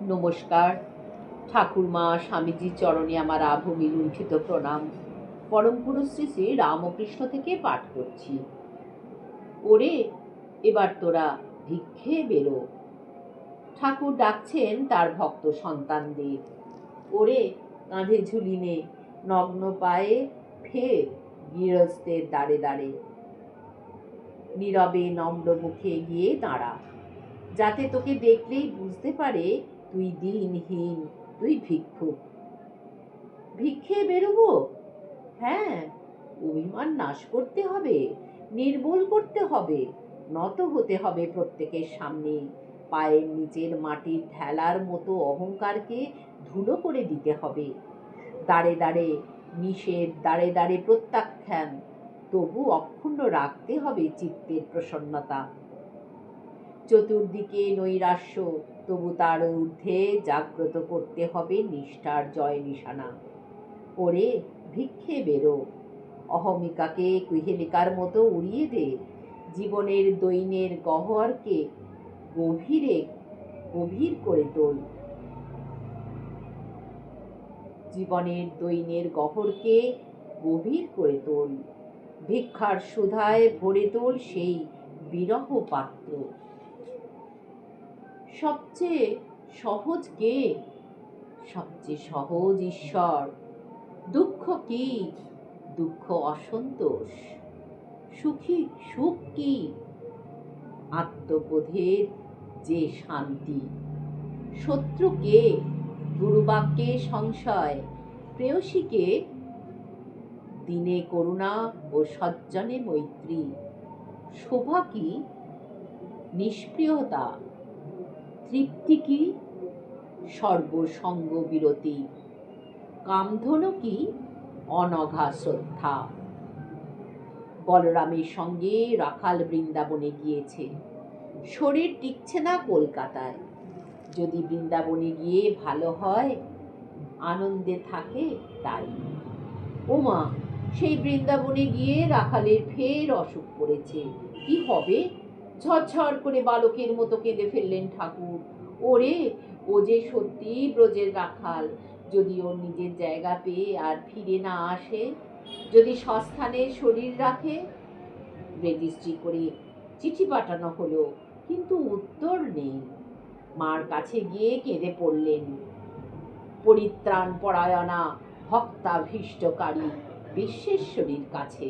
নমস্কার। ঠাকুরমা স্বামীজির চরণে আমার আভূমি লুণ্ঠিত প্রণাম। পরম গুরু শ্রী শ্রী রামকৃষ্ণ থেকে পাঠ করছি। ওরে, এবার তোরা ভিক্ষে বেরো। ঠাকুর ডাকছেন তার ভক্ত সন্তানদের। ওরে, কাঁধে ঝুলি নে, নগ্ন পায়ে ফের গৃহস্থের দাঁড়ে দাঁড়ে। নীরবে নম্র মুখে গিয়ে দাঁড়া, যাতে তোকে দেখলেই বুঝতে পারে তুই দিনহীন, তুই ভিক্ষুক। ভিক্ষে বেরোবো? হ্যাঁ, অভিমান নাশ করতে হবে, নির্মূল করতে হবে, নত হতে হবে প্রত্যেকের সামনে। পায়ের নিচের মাটির ঠেলার মতো অহংকারকে ধুলো করে দিতে হবে। দাঁড়ে দাঁড়ে নিষেধ, দাঁড়ে দাঁড়ে প্রত্যাখ্যান, তবু অক্ষুণ্ণ রাখতে হবে চিত্তের প্রসন্নতা। চতুর্দিকে নৈরাশ্য, তবু তার ঊর্ধ্বে জাগ্রত করতে হবে নিষ্ঠার জয় নিশানা। ওরে, ভিক্ষে বেরো। অহমিকাকে কুহেলিকার মতো উড়িয়ে দে। জীবনের দৈন্যের গহ্বরকে গভীর করে তোল। জীবনের দৈন্যের গহ্বরকে গভীর করে তোল। ভিক্ষার সুধায় ভরে তোল সেই বিরহ পাত্র। সবচেয়ে সহজ কে? সবচেয়ে সহজ ঈশ্বর। দুঃখ কি? দুঃখ অসন্তোষ। সুখ কি? আত্মবোধের যে শান্তি। শত্রু কে? গুরুবাক্যে সংশয়। প্রেয়সীকে? দিনে করুণা ও সজ্জনে মৈত্রী। শোভা কি? নিষ্প্রিয়তা। তৃপ্তি কি? সর্বসঙ্গ বিরতি। কামধনু কি? অনঘা শ্রদ্ধা। বলরামের সঙ্গে রাখাল বৃন্দাবনে গিয়েছে। শরীর টিকছে না কলকাতায়। যদি বৃন্দাবনে গিয়ে ভালো হয়, আনন্দে থাকে তাই। ওমা, সেই বৃন্দাবনে গিয়ে রাখালের ফের অসুখ করেছে। কি হবে? ঝরঝর করে বালকের মতো কেঁদে ফেললেন ঠাকুর। ওরে, ও যে সত্যি ব্রজের রাখাল। যদি ওর নিজের জায়গা পেয়ে আর ফিরে না আসে, যদি সস্থানে শরীর রাখে। রেজিস্ট্রি করে চিঠি পাঠানো হলো, কিন্তু উত্তর নেই। মার কাছে গিয়ে কেঁদে পড়লেন। পরিত্রাণ পরায়ণা ভক্তাভীষ্টকারী বিশ্বেশ্বরীর কাছে,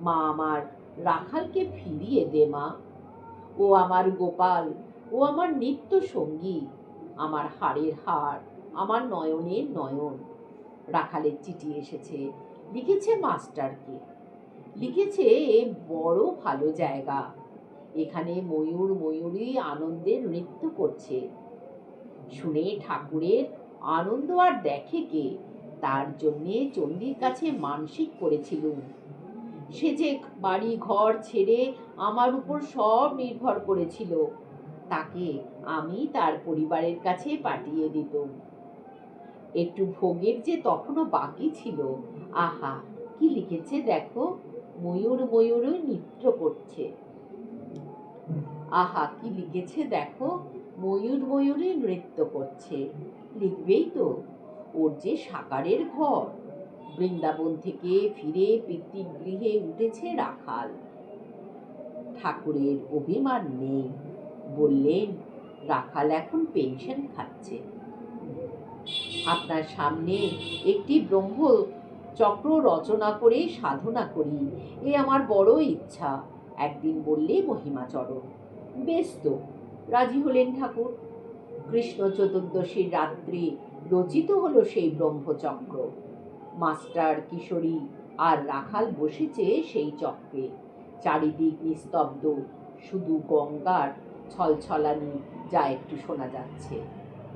মা আমার রাখালকে ফিরিয়ে দে মা। ও আমার গোপাল, ও আমার নিত্য সঙ্গী, আমার হাড়ের হাড়, আমার নয়নের নয়ন। রাখালের চিঠি এসেছে। লিখেছে মাস্টারকে। লিখেছে এ বড় ভালো জায়গা, এখানে ময়ূর ময়ূরী আনন্দের নৃত্য করছে। শুনে ঠাকুরের আনন্দ আর দেখে কে? তার জন্যে চণ্ডীর কাছে মানসিক করেছিলুম। সে যে বাড়ি ঘর ছেড়ে আমার উপর সব নির্ভর করেছিল, তাকে আমি তার পরিবারের কাছে পাঠিয়ে দিতুম। একটু ভোগের যে তখনও বাকি ছিল। আহা, কি লিখেছে দেখো, ময়ূর ময়ূর নৃত্য করছে। আহা, কি লিখেছে দেখো, ময়ূর ময়ূরে নৃত্য করছে। লিখবেই তো। ওর যে সাকারের ঘর। বৃন্দাবন থেকে ফিরে পিতৃগৃহে উঠেছে রাখাল। ঠাকুরের অভিমান নেই। বললেন, রাখাল এখন পেনশন খাচ্ছে। আপনার সামনে একটি ব্রহ্ম চক্র রচনা করে সাধনা করি, এ আমার বড় ইচ্ছা। একদিন বললে মহিমাচরণ। বেশ তো, রাজি হলেন ঠাকুর। কৃষ্ণ চতুর্দশীর রাত্রি রচিত হলো সেই ব্রহ্মচক্র। মাস্টার, কিশোরী আর রাখাল বসেছে সেই চক্রে। চারিদিক নিস্তব্ধ, শুধু গঙ্গার ছলছলানি যা একটু শোনা যাচ্ছে,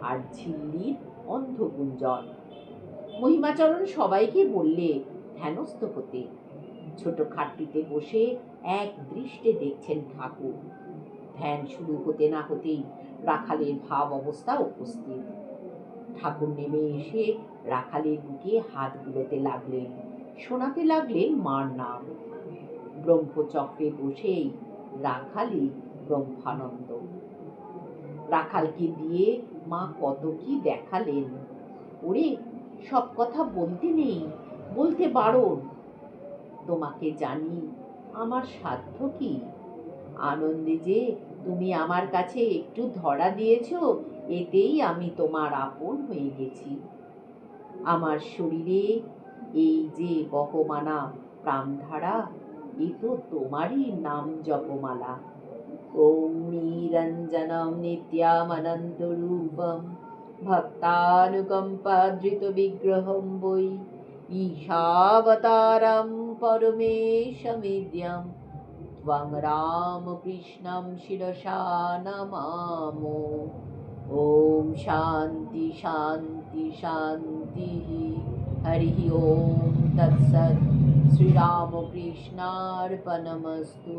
আর ঝিল্লির অন্ধগুঞ্জন। মহিমাচরণ সবাইকে বললে ধ্যানস্থ হতে। ছোট খাটটিতে বসে এক দৃষ্টে দেখছেন ঠাকুর। ধ্যান শুরু হতে না হতেই রাখালের ভাব অবস্থা উপস্থিত। ঠাকুর নেমে এসে রাখালের বুকে হাত বুলোতে লাগলেন, শোনাতে লাগলেন মার নাম। ব্রহ্মচক্রে বসেই রাখালি ব্রহ্মানন্দ। রাখালকে দিয়ে মা কত কি দেখালেন। ওরে, সব কথা বলতে নেই, বলতে বারণ। তোমাকে জানি, আমার সাধ্য কি? আনন্দে যে তুমি আমার কাছে একটু ধরা দিয়েছ, এতেই আমি তোমার আপন হয়ে গেছি। আমার শরীরে এই যে বহমানা প্রাণধারা, এ তো তোমারই নাম জপমালা। ওম নিরঞ্জনম নিত্যামনন্তরূপম ভক্তানুকম্পাধৃত বিগ্রহম বৈ ঈশাবতারম পরমেশমিদ্যম ত্বং রামকৃষ্ণম শিরসা নমামো। ওম শান্তি শান্তি শান্তি। হরি ওম তৎসৎ। শ্রীরামকৃষ্ণার্পণমস্তু।